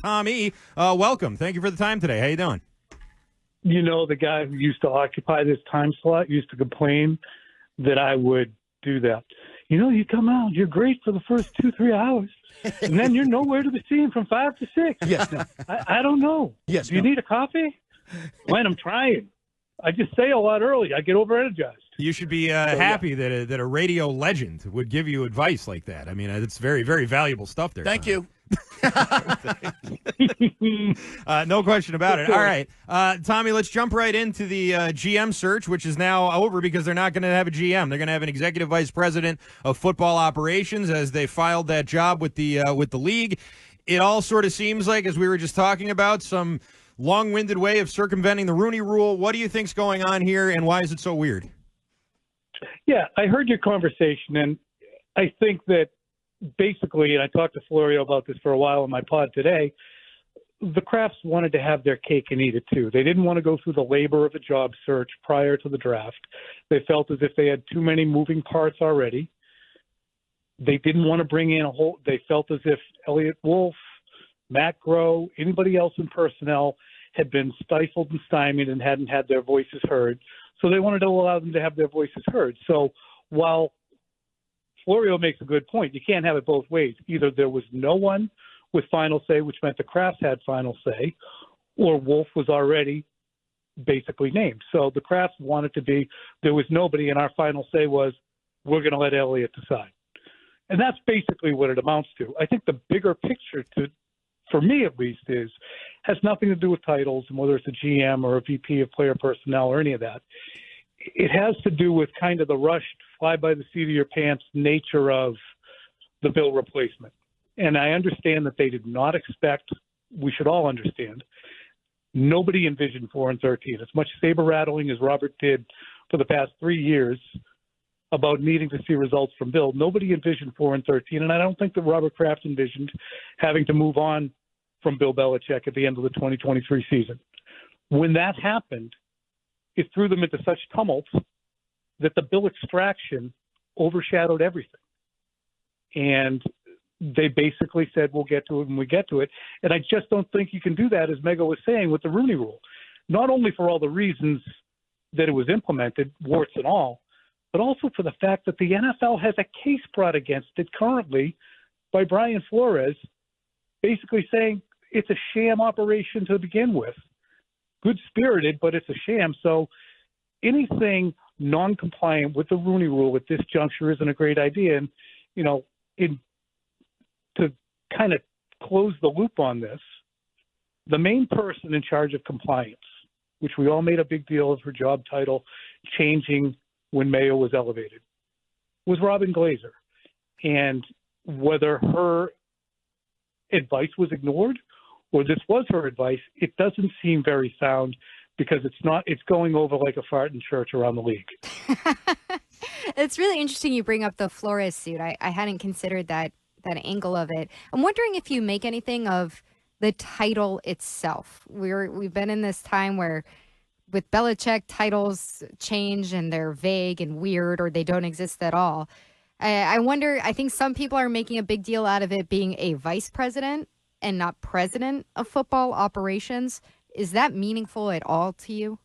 Tommy. Welcome. Thank you for the time today. How you doing? You know, the guy who used to occupy this time slot used to complain that I would do that. You know, you come out, you're great for the first 2-3 hours, and then you're nowhere to be seen from 5 to 6. Yes. I don't know. Yes. Do you need a coffee? When I'm trying. I just say a lot early. I get over-energized. You should be happy that a radio legend would give you advice like that. I mean, it's very, very valuable stuff there. Thank you. No question about it. All right. Tommy, let's jump right into the GM search, which is now over because they're not going to have a GM. They're going to have an executive vice president of football operations as they filed that job with the league. It all sort of seems like, as we were just talking about, some long-winded way of circumventing the Rooney Rule. What do you think's going on here, and why is it so weird? Yeah, I heard your conversation, and I think that basically, and I talked to Florio about this for a while on my pod today, the Crafts wanted to have their cake and eat it too. They didn't want to go through the labor of a job search prior to the draft. They felt as if they had too many moving parts already. They didn't want to bring in they felt as if Elliott Wolf, Matt Groh, anybody else in personnel had been stifled and stymied and hadn't had their voices heard. So they wanted to allow them to have their voices heard. So while Florio makes a good point, you can't have it both ways. Either there was no one with final say, which meant the Crafts had final say, or Wolf was already basically named. So the Crafts wanted to be, there was nobody, and our final say was, we're going to let Elliott decide. And that's basically what it amounts to. I think the bigger picture, for me at least, has nothing to do with titles and whether it's a GM or a VP of player personnel or any of that. It has to do with kind of the rushed, fly by the seat of your pants nature of the Bill replacement. And I understand that they did not expect, we should all understand, nobody envisioned 4 and 13. As much saber rattling as Robert did for the past 3 years about needing to see results from Bill, nobody envisioned 4 and 13. And I don't think that Robert Kraft envisioned having to move on from Bill Belichick at the end of the 2023 season. When that happened, it threw them into such tumult that the Bill extraction overshadowed everything. And they basically said, we'll get to it when we get to it. And I just don't think you can do that, as Mego was saying, with the Rooney Rule. Not only for all the reasons that it was implemented, warts and all, but also for the fact that the NFL has a case brought against it currently by Brian Flores, basically saying it's a sham operation to begin with. Good-spirited, but it's a sham. So anything non-compliant with the Rooney Rule at this juncture isn't a great idea. And, you know, to kind of close the loop on this, the main person in charge of compliance, which we all made a big deal of her job title changing when Mayo was elevated, was Robin Glazer. And whether her advice was ignored or this was her advice, it doesn't seem very sound, because it's going over like a fart in church around the league. It's really interesting you bring up the Flores suit. I hadn't considered that angle of it. I'm wondering if you make anything of the title itself. We've been in this time where with Belichick, titles change and they're vague and weird, or they don't exist at all. I wonder, I think some people are making a big deal out of it being a vice president and not president of football operations. Is that meaningful at all to you?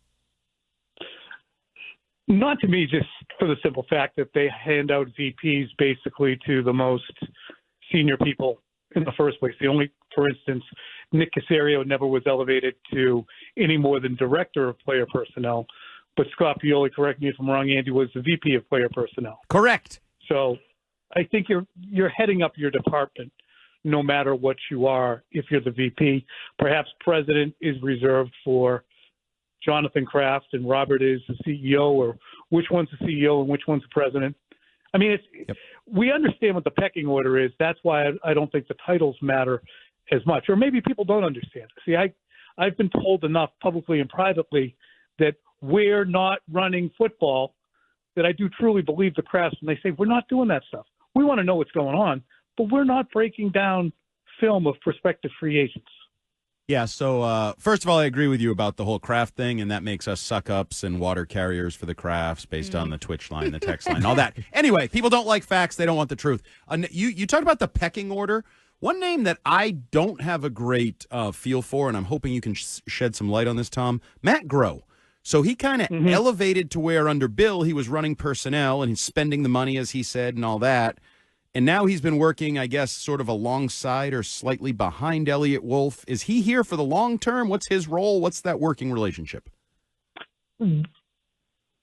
Not to me, just for the simple fact that they hand out VPs basically to the most senior people in the first place. For instance, Nick Caserio never was elevated to any more than director of player personnel, but Scott Pioli, correct me if I'm wrong, Andy, was the VP of player personnel. Correct. So I think you're heading up your department no matter what you are if you're the VP. Perhaps president is reserved for Jonathan Kraft and Robert is the CEO, or which one's the CEO and which one's the president. I mean, we understand what the pecking order is. That's why I don't think the titles matter as much. Or maybe people don't understand. See, I've been told enough publicly and privately that we're not running football that I do truly believe the Crafts when they say we're not doing that stuff. We want to know what's going on, but we're not breaking down film of prospective free agents. Yeah, so first of all, I agree with you about the whole Kraft thing, and that makes us suck-ups and water carriers for the Crafts based on the Twitch line, the text line, all that. Anyway, people don't like facts. They don't want the truth. You talked about the pecking order. One name that I don't have a great feel for, and I'm hoping you can shed some light on this, Tom, Matt Groh. So he kind of elevated to where under Bill he was running personnel and he's spending the money, as he said, and all that. And now he's been working, I guess, sort of alongside or slightly behind Elliott Wolf. Is he here for the long term? What's his role? What's that working relationship? In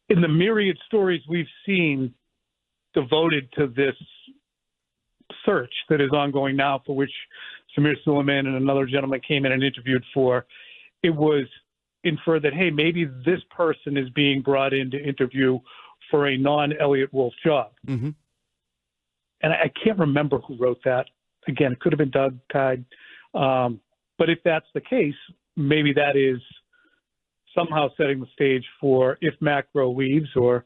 the myriad stories we've seen devoted to this search that is ongoing now, for which Samir Suleiman and another gentleman came in and interviewed for, it was inferred that, hey, maybe this person is being brought in to interview for a non-Elliott Wolf job. Mm-hmm. And I can't remember who wrote that. Again, it could have been Doug Tide. But if that's the case, maybe that is somehow setting the stage for if Matt Groh leaves or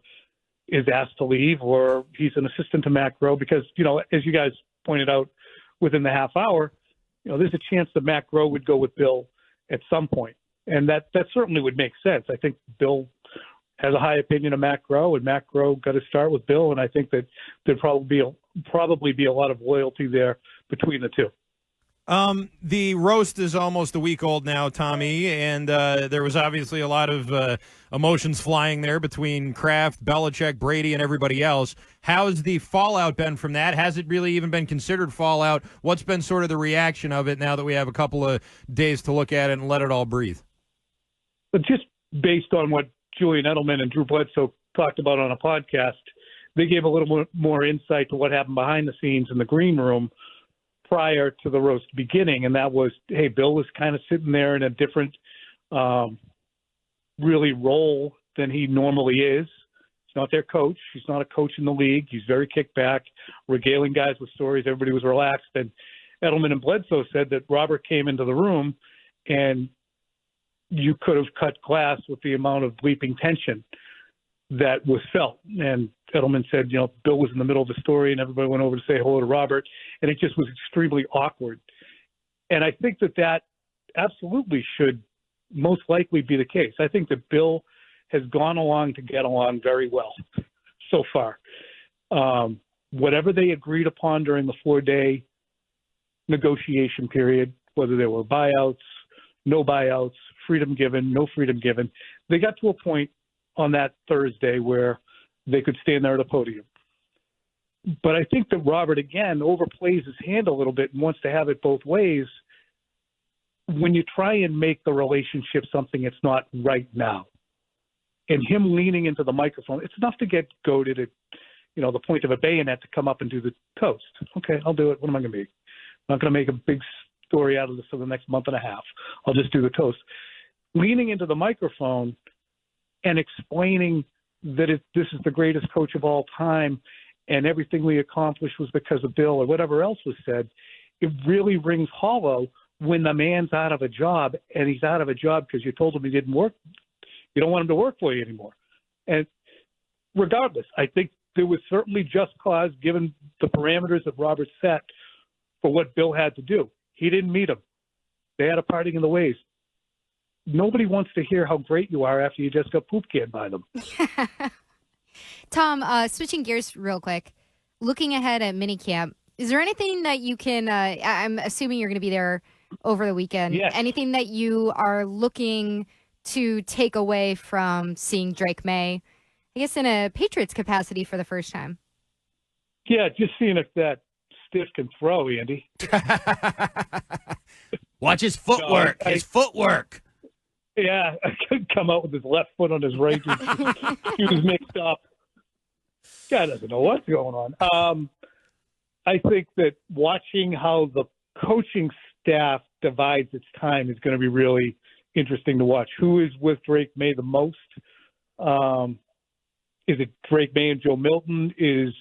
is asked to leave or he's an assistant to Matt Groh. Because, as you guys pointed out within the half hour, there's a chance that Matt Groh would go with Bill at some point. And that certainly would make sense. I think Bill has a high opinion of Matt Groh, and Matt Groh got to start with Bill, and I think that there'd probably be a lot of loyalty there between the two. The roast is almost a week old now, Tommy, and there was obviously a lot of emotions flying there between Kraft, Belichick, Brady, and everybody else. How's the fallout been from that? Has it really even been considered fallout? What's been sort of the reaction of it now that we have a couple of days to look at it and let it all breathe? But just based on what Julian Edelman and Drew Bledsoe talked about on a podcast, they gave a little more insight to what happened behind the scenes in the green room prior to the roast beginning. And that was, hey, Bill was kind of sitting there in a different really role than he normally is. He's not their coach. He's not a coach in the league. He's very kicked back, regaling guys with stories. Everybody was relaxed. And Edelman and Bledsoe said that Robert came into the room and you could have cut glass with the amount of bleeping tension that was felt. And Edelman said, Bill was in the middle of the story and everybody went over to say hello to Robert, and it just was extremely awkward. And I think that absolutely should most likely be the case. I think that Bill has gone along to get along very well so far. Whatever they agreed upon during the 4-day negotiation period, whether there were buyouts, no buyouts, freedom given, no freedom given, they got to a point on that Thursday where they could stand there at a podium. But I think that Robert, again, overplays his hand a little bit and wants to have it both ways. When you try and make the relationship something it's not right now, and him leaning into the microphone, it's enough to get goaded at, the point of a bayonet to come up and do the toast. Okay, I'll do it. What am I going to be? I'm not going to make a big story out of this for the next month and a half. I'll just do the toast. Leaning into the microphone and explaining that this is the greatest coach of all time and everything we accomplished was because of Bill or whatever else was said, it really rings hollow when the man's out of a job, and he's out of a job because you told him he didn't work. You don't want him to work for you anymore. And regardless, I think there was certainly just cause given the parameters that Robert set for what Bill had to do. He didn't meet him. They had a parting in the ways. Nobody wants to hear how great you are after you just got poop canned by them. Tom, switching gears real quick, looking ahead at minicamp, is there anything that you can, I'm assuming you're going to be there over the weekend, yes. Anything that you are looking to take away from seeing Drake May, I guess in a Patriots capacity for the first time? Yeah, just seeing if that stiff can throw, Andy. Watch his footwork. His footwork. Yeah, I could come out with his left foot on his right. He was mixed up. Guy doesn't know what's going on. I think that watching how the coaching staff divides its time is going to be really interesting to watch. Who is with Drake May the most? Is it Drake May and Joe Milton? Is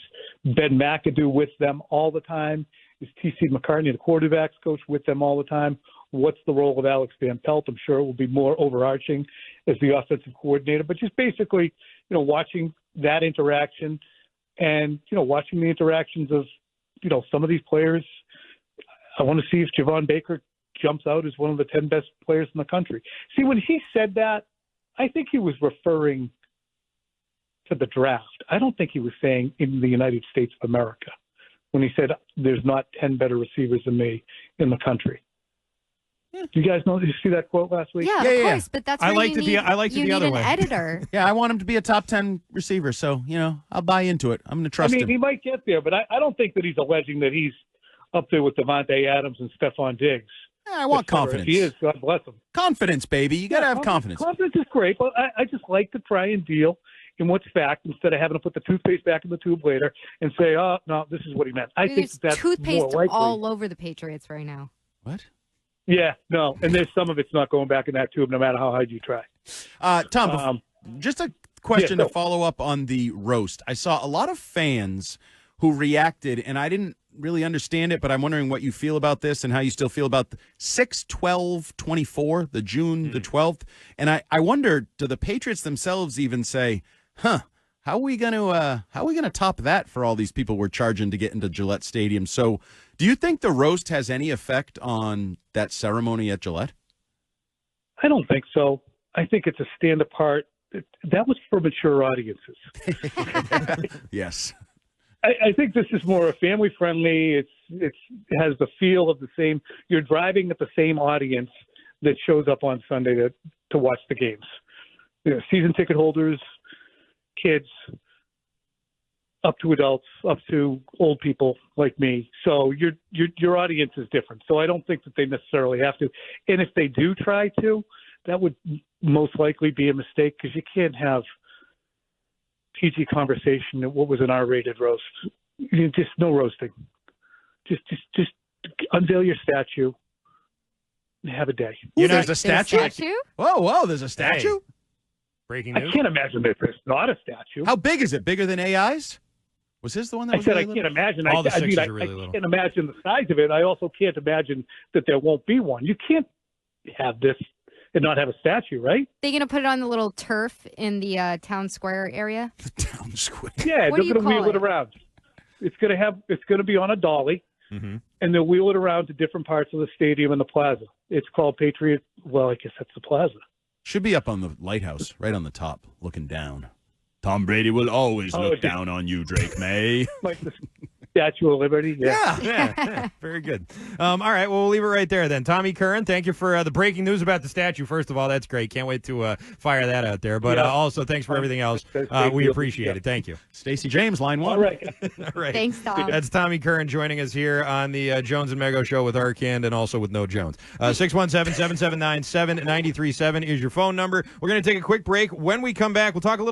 Ben McAdoo with them all the time? Is T.C. McCartney, the quarterbacks coach, with them all the time? What's the role of Alex Van Pelt? I'm sure it will be more overarching as the offensive coordinator, but just basically, watching that interaction and, watching the interactions of, some of these players. I want to see if Javon Baker jumps out as one of the 10 best players in the country. See, when he said that, I think he was referring to the draft. I don't think he was saying in the United States of America. when he said there's not 10 better receivers than me in the country. Do you guys know? Did you see that quote last week? Yeah, Yeah, of yeah. course. But that's I where liked you it need, I liked it you the need other an way. editor. Yeah, I want him to be a top 10 receiver, so, I'll buy into it. I'm going to trust I mean, him. he might get there, but I don't think that he's alleging that he's up there with Devontae Adams and Stephon Diggs. I want et cetera. confidence. If he is, God bless him. Confidence, baby. You got to have confidence. Confidence is great, but I just like to try and deal in what's fact instead of having to put the toothpaste back in the tube later and say, oh, no, this is what he meant. I think There's that's toothpaste more likely. all over the Patriots right now. What? Yeah, no, and there's some of it's not going back in that tube no matter how hard you try. Tom, just a question to follow up on the roast. I saw a lot of fans who reacted, and I didn't really understand it, but I'm wondering what you feel about this and how you still feel about 6/12/24, the June the 12th. And I wonder, do the Patriots themselves even say, how are we gonna top that for all these people we're charging to get into Gillette Stadium? So do you think the roast has any effect on that ceremony at Gillette? I don't think so. I think it's a stand apart. That was for mature audiences. Yes. I think this is more family friendly. It has the feel of the same. You're driving at the same audience that shows up on Sunday to watch the games. Season ticket holders, kids, up to adults, up to old people like me. So your audience is different. So I don't think that they necessarily have to. And if they do try to, that would most likely be a mistake because you can't have PG conversation at what was an R-rated roast. Just no roasting. Just unveil your statue and have a day. There's a statue? Whoa, there's a statue? Hey. Breaking news. I can't imagine that there's not a statue. How big is it? Bigger than AI's? Was his the one that I was said really I little? can't imagine. All the I sixes mean, are really I little. can't imagine the size of it. I also can't imagine that there won't be one. You can't have this and not have a statue, right? They going to put it on the little turf in the town square area? The town square. Yeah, What they're do you going to wheel call it it? around. It's going to be on a dolly, Mm-hmm. and they'll wheel it around to different parts of the stadium and the plaza. It's called Patriot. Well, I guess that's the plaza. Should be up on the lighthouse, right on the top, looking down. Tom Brady will always look down on you, Drake May. Like the Statue of Liberty. Yeah. Very good. All right, well, we'll leave it right there then. Tommy Curran, thank you for the breaking news about the statue. First of all, that's great. Can't wait to fire that out there. But also, thanks for everything else. We appreciate it. Thank you. Stacey James, line one. All right. All right. Thanks, Tom. That's Tommy Curran joining us here on the Jones and Mego show with Arcand and also with No Jones. 617-779-7937 is your phone number. We're going to take a quick break. When we come back, we'll talk a little